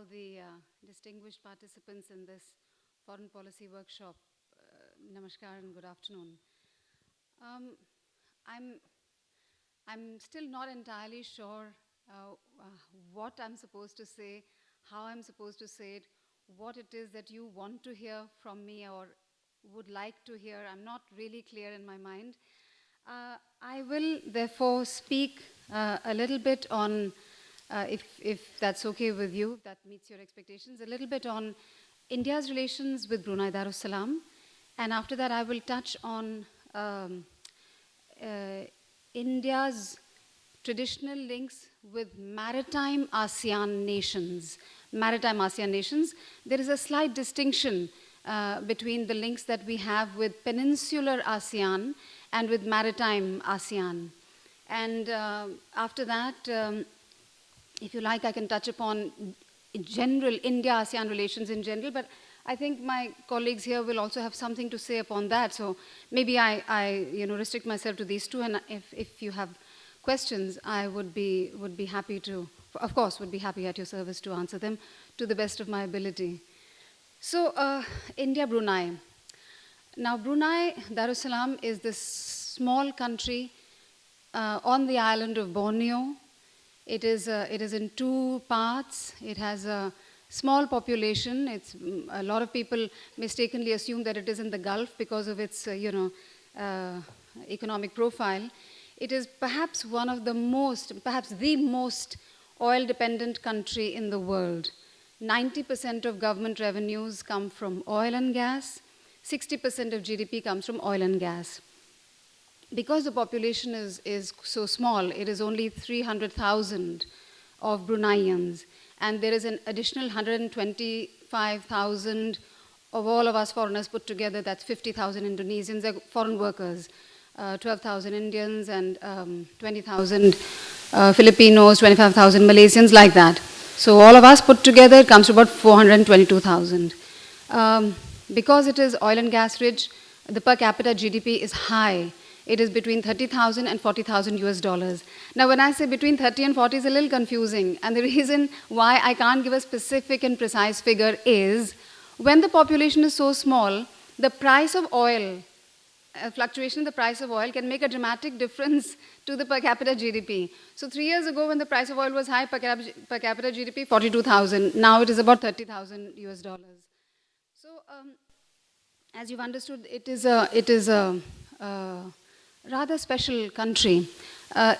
all the distinguished participants in this foreign policy workshop. Namaskar and good afternoon. I'm still not entirely sure what I'm supposed to say, how I'm supposed to say it, what it is that you want to hear from me or would like to hear. I'm not really clear in my mind. I will therefore speak a little bit on, if that's okay with you, if that meets your expectations, a little bit on India's relations with Brunei Darussalam. And after that, I will touch on India's traditional links with maritime ASEAN nations. Maritime ASEAN nations. There is a slight distinction between the links that we have with peninsular ASEAN and with maritime ASEAN. And after that, if you like, I can touch upon general India-ASEAN relations in general, but I think my colleagues here will also have something to say upon that. So maybe I restrict myself to these two, and if you have questions, I would be happy to, of course, would be happy at your service to answer them to the best of my ability. So India-Brunei. Now, Brunei Darussalam is this small country on the island of Borneo. It is in two parts. It has a small population. A lot of people mistakenly assume that it is in the Gulf because of its economic profile. It is perhaps one of the most, perhaps the most oil-dependent country in the world. 90% of government revenues come from oil and gas. 60% of GDP comes from oil and gas. Because the population is so small, it is only 300,000 of Bruneians, and there is an additional 125,000 of all of us foreigners put together. That's 50,000 Indonesians, they're foreign workers, 12,000 Indians, and 20,000 Filipinos, 25,000 Malaysians, like that. So all of us put together, it comes to about 422,000. Because it is oil and gas rich, the per capita GDP is high. It is between 30,000 and 40,000 US dollars. Now, when I say between 30 and 40 is a little confusing, and the reason why I can't give a specific and precise figure is when the population is so small, the price of oil, fluctuation in the price of oil can make a dramatic difference to the per capita GDP. So 3 years ago, when the price of oil was high, per capita GDP 42,000. Now it is about 30,000 US dollars. So, as you've understood, it is a rather special country.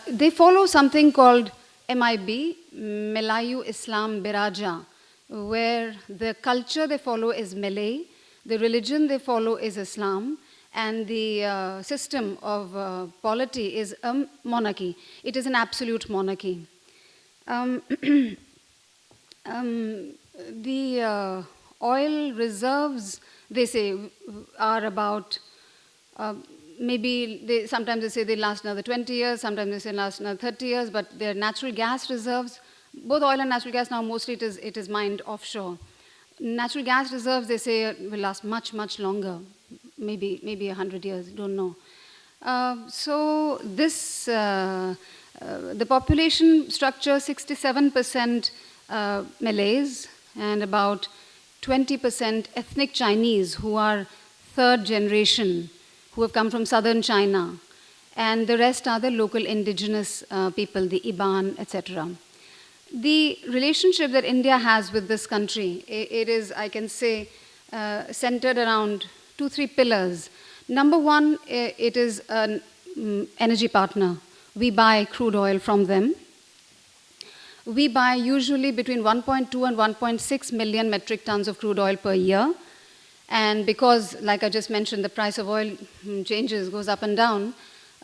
They follow something called MIB, Melayu Islam Biraja, where the culture they follow is Malay, the religion they follow is Islam, and the system of polity is a monarchy. It is an absolute monarchy. The oil reserves, they say, are about sometimes they say they last another 20 years, sometimes they say last another 30 years, but their natural gas reserves, both oil and natural gas now, mostly it is mined offshore. Natural gas reserves, they say, will last much, much longer, maybe 100 years, don't know. So this, the population structure, 67% Malays and about 20% ethnic Chinese who are third generation, who have come from southern China, and the rest are the local indigenous people, the Iban, etc. The relationship that India has with this country, it is, I can say, centered around 2-3 pillars. Number one, it is an energy partner. We buy crude oil from them. We buy usually between 1.2 and 1.6 million metric tons of crude oil per year. And because, like I just mentioned, the price of oil changes, goes up and down,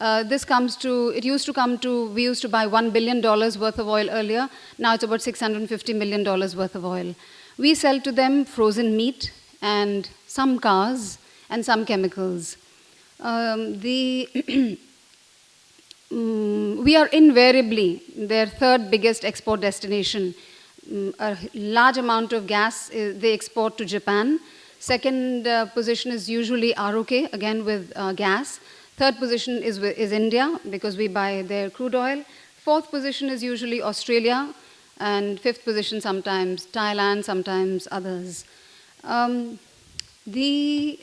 we used to buy $1 billion worth of oil earlier. Now it's about $650 million worth of oil. We sell to them frozen meat and some cars and some chemicals. We are invariably their third biggest export destination. A large amount of gas they export to Japan. Second position is usually ROK, again with gas. Third position is India, because we buy their crude oil. Fourth position is usually Australia, and fifth position sometimes Thailand, sometimes others. The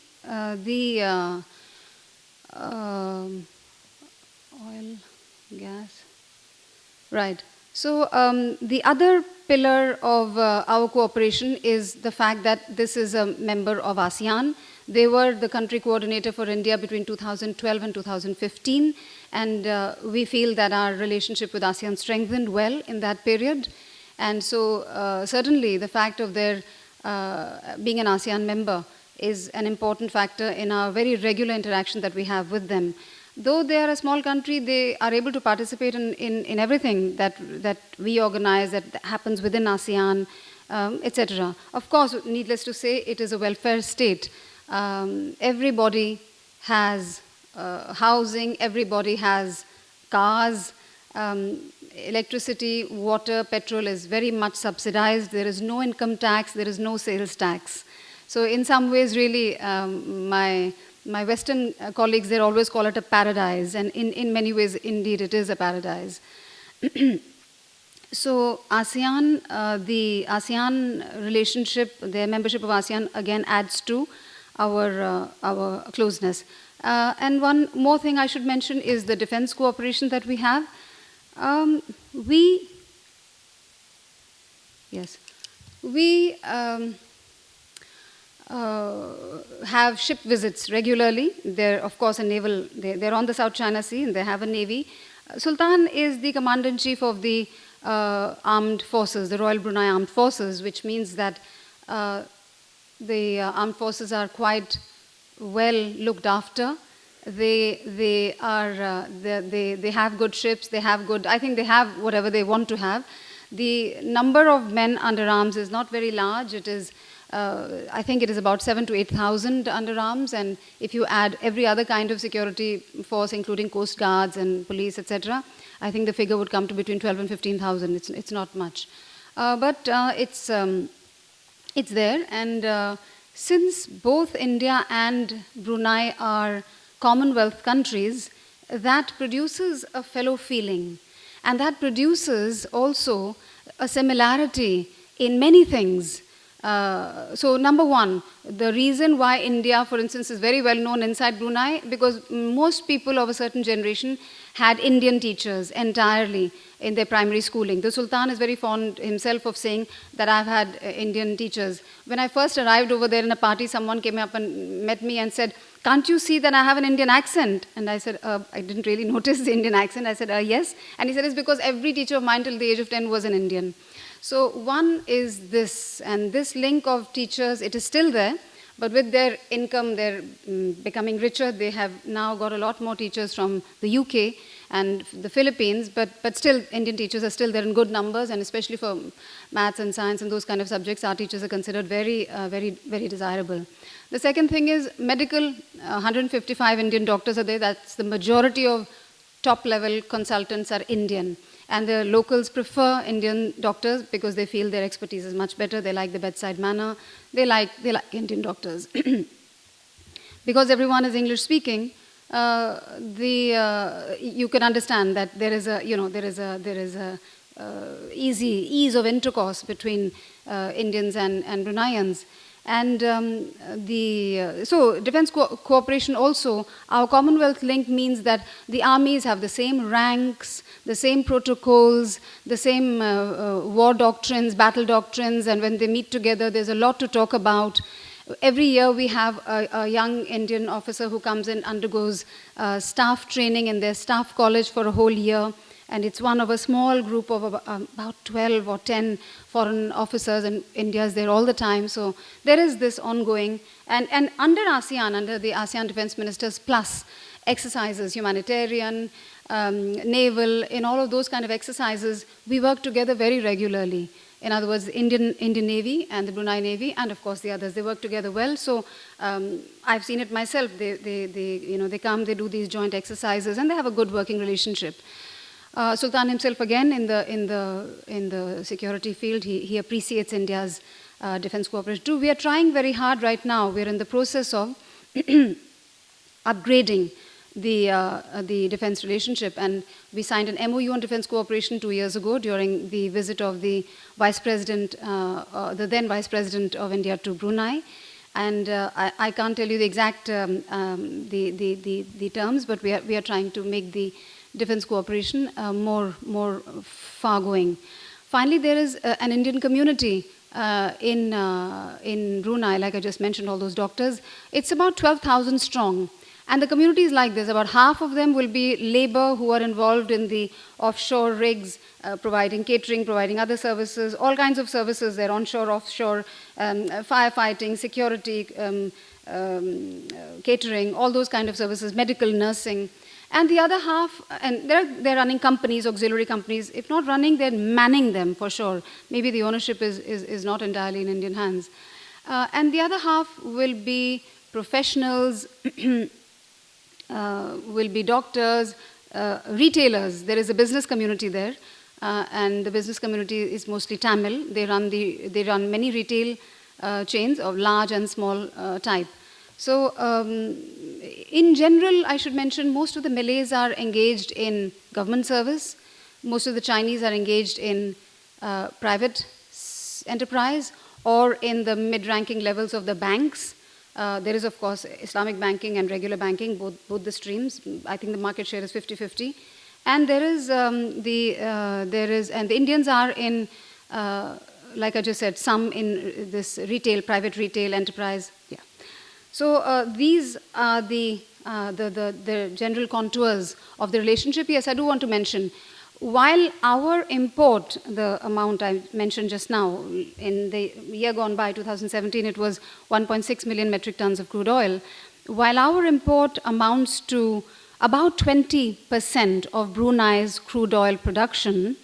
oil, gas, right. So the other pillar of our cooperation is the fact that this is a member of ASEAN. They were the country coordinator for India between 2012 and 2015, and we feel that our relationship with ASEAN strengthened well in that period. And so certainly the fact of their being an ASEAN member is an important factor in our very regular interaction that we have with them. Though they are a small country, they are able to participate in everything that we organize, that happens within ASEAN, etc. Of course, needless to say, it is a welfare state. Everybody has housing, everybody has cars, electricity, water, petrol is very much subsidized. There is no income tax, there is no sales tax. So in some ways, really, my Western colleagues, they always call it a paradise, and in many ways, indeed, it is a paradise. So ASEAN, the ASEAN relationship, their membership of ASEAN, again, adds to our closeness. And one more thing I should mention is the defense cooperation that we have. We have ship visits regularly. They're, of course, a naval, they're on the South China Sea and they have a navy. Sultan is the commander-in-chief of the armed forces, the Royal Brunei Armed Forces, which means that the armed forces are quite well looked after. They have good ships, they have good, I think they have whatever they want to have. The number of men under arms is not very large. It is I think it is about 7,000 to 8,000 under arms, and if you add every other kind of security force, including coast guards and police, etc., I think the figure would come to between 12 and 15,000. It's not much, but it's there. And since both India and Brunei are Commonwealth countries, that produces a fellow feeling, and that produces also a similarity in many things. So number one, the reason why India, for instance, is very well known inside Brunei, because most people of a certain generation had Indian teachers entirely in their primary schooling. The Sultan is very fond himself of saying that I've had Indian teachers. When I first arrived over there in a party, someone came up and met me and said, "Can't you see that I have an Indian accent?" And I said, I didn't really notice the Indian accent. I said, yes. And he said, it's because every teacher of mine till the age of 10 was an Indian. So one is this, and this link of teachers, it is still there, but with their income, they're becoming richer. They have now got a lot more teachers from the UK and the Philippines, but still Indian teachers are still there in good numbers, and especially for maths and science and those kind of subjects, our teachers are considered very, very desirable. The second thing is medical. 155 Indian doctors are there. That's the majority of top-level consultants are Indian. And the locals prefer Indian doctors because they feel their expertise is much better. They like the bedside manner. They like Indian doctors. Because everyone is English speaking, you can understand that there is a ease of intercourse between Indians and Bruneians. And so defense cooperation also, our Commonwealth link means that the armies have the same ranks, the same protocols, the same war doctrines, battle doctrines, and when they meet together, there's a lot to talk about. Every year we have a young Indian officer who comes in, undergoes staff training in their staff college for a whole year. And it's one of a small group of about 12 or 10 foreign officers, and India is there all the time. So there is this ongoing, and under ASEAN, under the ASEAN Defense Ministers Plus exercises, humanitarian, naval, in all of those kind of exercises, we work together very regularly. In other words, the Indian Navy and the Brunei Navy, and of course the others, they work together well. So I've seen it myself. They come, they do these joint exercises, and they have a good working relationship. Sultan himself, again, in the security field, he appreciates India's defense cooperation too. We are trying very hard right now. We're in the process of upgrading the defense relationship. And we signed an MOU on defense cooperation 2 years ago during the visit of the Vice President, the then Vice President of India to Brunei. And I can't tell you the exact the terms, but we are trying to make the defense cooperation more far-going. Finally, there is an Indian community in Brunei, like I just mentioned, all those doctors. It's about 12,000 strong. And the community is like this. About half of them will be labor who are involved in the offshore rigs, providing catering, providing other services, all kinds of services there, onshore, offshore, firefighting, security, catering, all those kind of services, medical, nursing. And the other half, and they're running companies, auxiliary companies. If not running, they're manning them for sure. Maybe the ownership is not entirely in Indian hands. And the other half will be professionals, will be doctors, retailers. There is a business community there, and the business community is mostly Tamil. They run many retail chains of large and small type. So in general, I should mention, most of the Malays are engaged in government service. Most of the Chinese are engaged in private enterprise or in the mid-ranking levels of the banks. There is, of course, Islamic banking and regular banking, both the streams. I think the market share is 50-50. And there is, and the Indians are in, like I just said, some in this retail, private retail enterprise. Yeah. So these are the general contours of the relationship. Yes, I do want to mention, while our import, the amount I mentioned just now, in the year gone by, 2017, it was 1.6 million metric tons of crude oil. While our import amounts to about 20% of Brunei's crude oil production,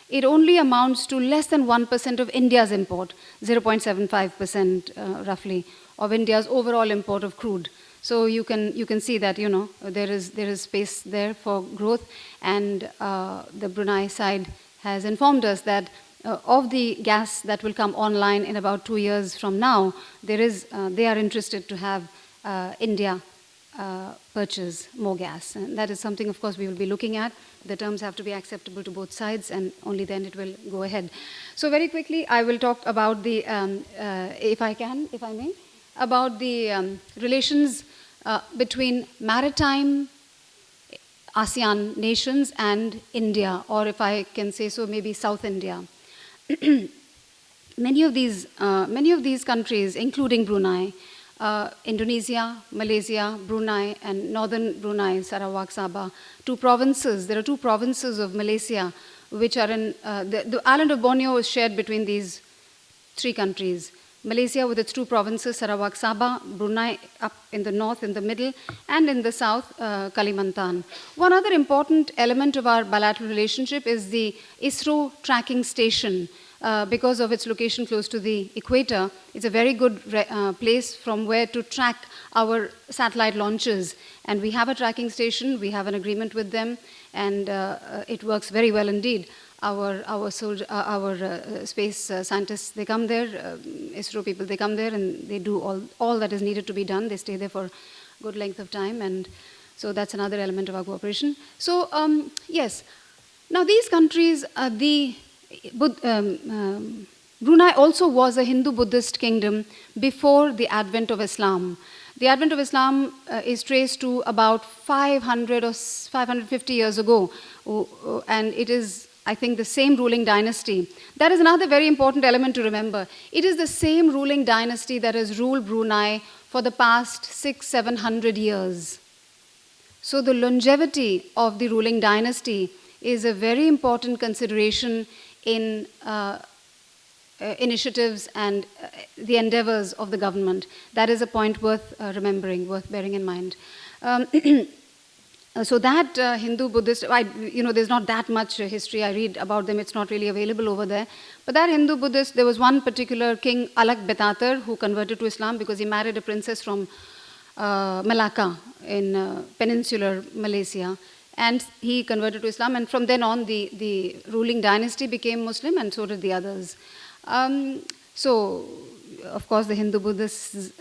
it only amounts to less than 1% of India's import, 0.75% roughly, of India's overall import of crude. So you can see that, you know, there is space there for growth, and the Brunei side has informed us that of the gas that will come online in about 2 years from now, they are interested to have India purchase more gas, and that is something, of course, we will be looking at. The terms have to be acceptable to both sides, and only then it will go ahead. So very quickly, I will talk about the, if I may, about the relations between maritime ASEAN nations and India, or if I can say so, maybe South India. Many of these countries, including Brunei, Indonesia, Malaysia, Brunei, and northern Brunei, Sarawak, Sabah, two provinces. There are two provinces of Malaysia which are in, the island of Borneo is shared between these three countries. Malaysia with its two provinces, Sarawak, Sabah, Brunei up in the north, in the middle, and in the south, Kalimantan. One other important element of our bilateral relationship is the ISRO tracking station. Because of its location close to the equator, it's a very good place from where to track our satellite launches. And we have a tracking station, we have an agreement with them, and it works very well indeed. Our space scientists, they come there, ISRO people, they come there and they do all that is needed to be done. They stay there for a good length of time, and so that's another element of our cooperation. So, yes. Now these countries, Brunei also was a Hindu-Buddhist kingdom before the advent of Islam. The advent of Islam is traced to about 500 or 550 years ago, and it is, I think, the same ruling dynasty. That is another very important element to remember. It is the same ruling dynasty that has ruled Brunei for the past 600-700 years. So the longevity of the ruling dynasty is a very important consideration in initiatives and the endeavors of the government. That is a point worth remembering, worth bearing in mind. So that Hindu-Buddhist, there's not that much history I read about them. It's not really available over there. But that Hindu-Buddhist, there was one particular king, Alak Betatar, who converted to Islam because he married a princess from Malacca in peninsular Malaysia. And he converted to Islam, and from then on, the ruling dynasty became Muslim, and so did the others. So of course, the Hindu-Buddhist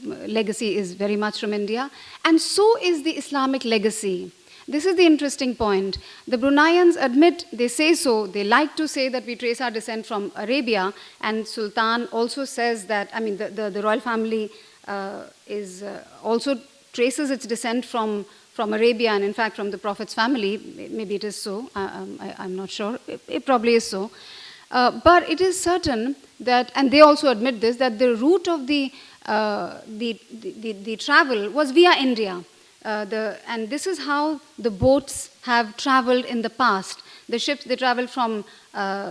legacy is very much from India, and so is the Islamic legacy. This is the interesting point. The Bruneians admit, they say so, they like to say that we trace our descent from Arabia, and Sultan also says that, I mean, the royal family also traces its descent from Arabia, and in fact from the Prophet's family. Maybe it is so, I'm not sure, it probably is so. But it is certain that, and they also admit this, that the route of the travel was via India. And this is how the boats have traveled in the past. The ships, they traveled from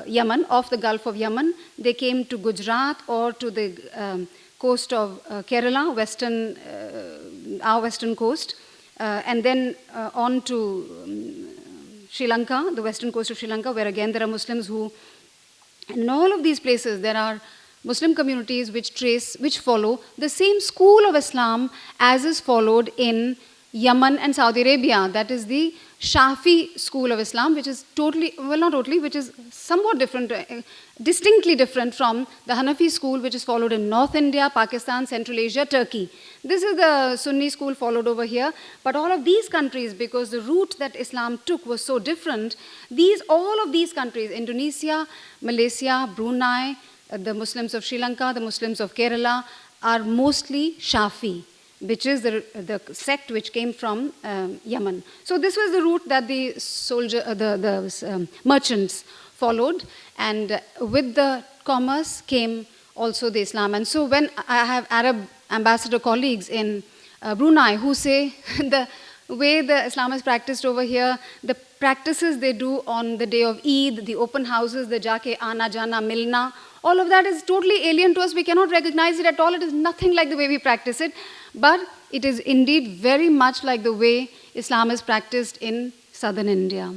Yemen, off the Gulf of Yemen. They came to Gujarat or to the coast of Kerala, our western coast, and then on to Sri Lanka, the western coast of Sri Lanka, where again there are Muslims who, in all of these places, there are Muslim communities which follow the same school of Islam as is followed in Yemen and Saudi Arabia. That is the Shafi school of Islam, which is totally, well, not totally, which is somewhat different, distinctly different from the Hanafi school, which is followed in North India, Pakistan, Central Asia, Turkey. This is the Sunni school followed over here. But all of these countries, because the route that Islam took was so different, all of these countries, Indonesia, Malaysia, Brunei, the Muslims of Sri Lanka, the Muslims of Kerala, are mostly Shafi, which is the sect which came from Yemen. So this was the route that the merchants followed, and with the commerce came also the Islam. And so when I have Arab ambassador colleagues in Brunei who say the way the Islam is practiced over here, the practices they do on the day of Eid, the open houses, the Jake Ana Jana Milna, all of that is totally alien to us. We cannot recognize it at all. It is nothing like the way we practice it. But it is indeed very much like the way Islam is practiced in southern India.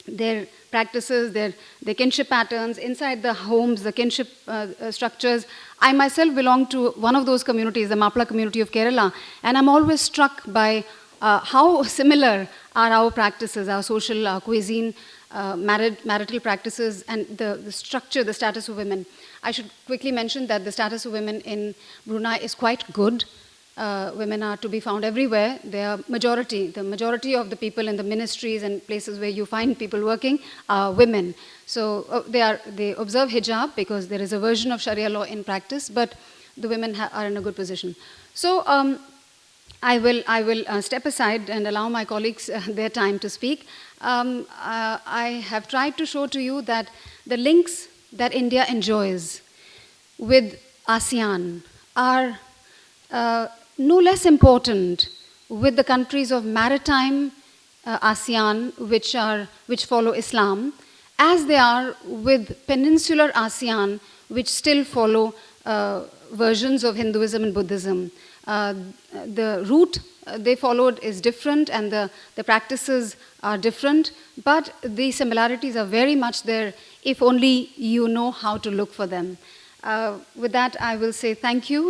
Their practices, their kinship patterns, inside the homes, the kinship structures. I myself belong to one of those communities, the Mapla community of Kerala, and I'm always struck by how similar are our practices, our social, our cuisine, marital practices, and the structure, the status of women. I should quickly mention that the status of women in Brunei is quite good. Women are to be found everywhere. They are majority. The majority of the people in the ministries and places where you find people working are women. So they observe hijab because there is a version of Sharia law in practice, but the women are in a good position. So I will step aside and allow my colleagues their time to speak. I have tried to show to you that the links that India enjoys with ASEAN are no less important with the countries of maritime ASEAN, which follow Islam, as they are with peninsular ASEAN, which still follow versions of Hinduism and Buddhism. The route they followed is different, and the practices are different, but the similarities are very much there if only you know how to look for them. With that, I will say thank you.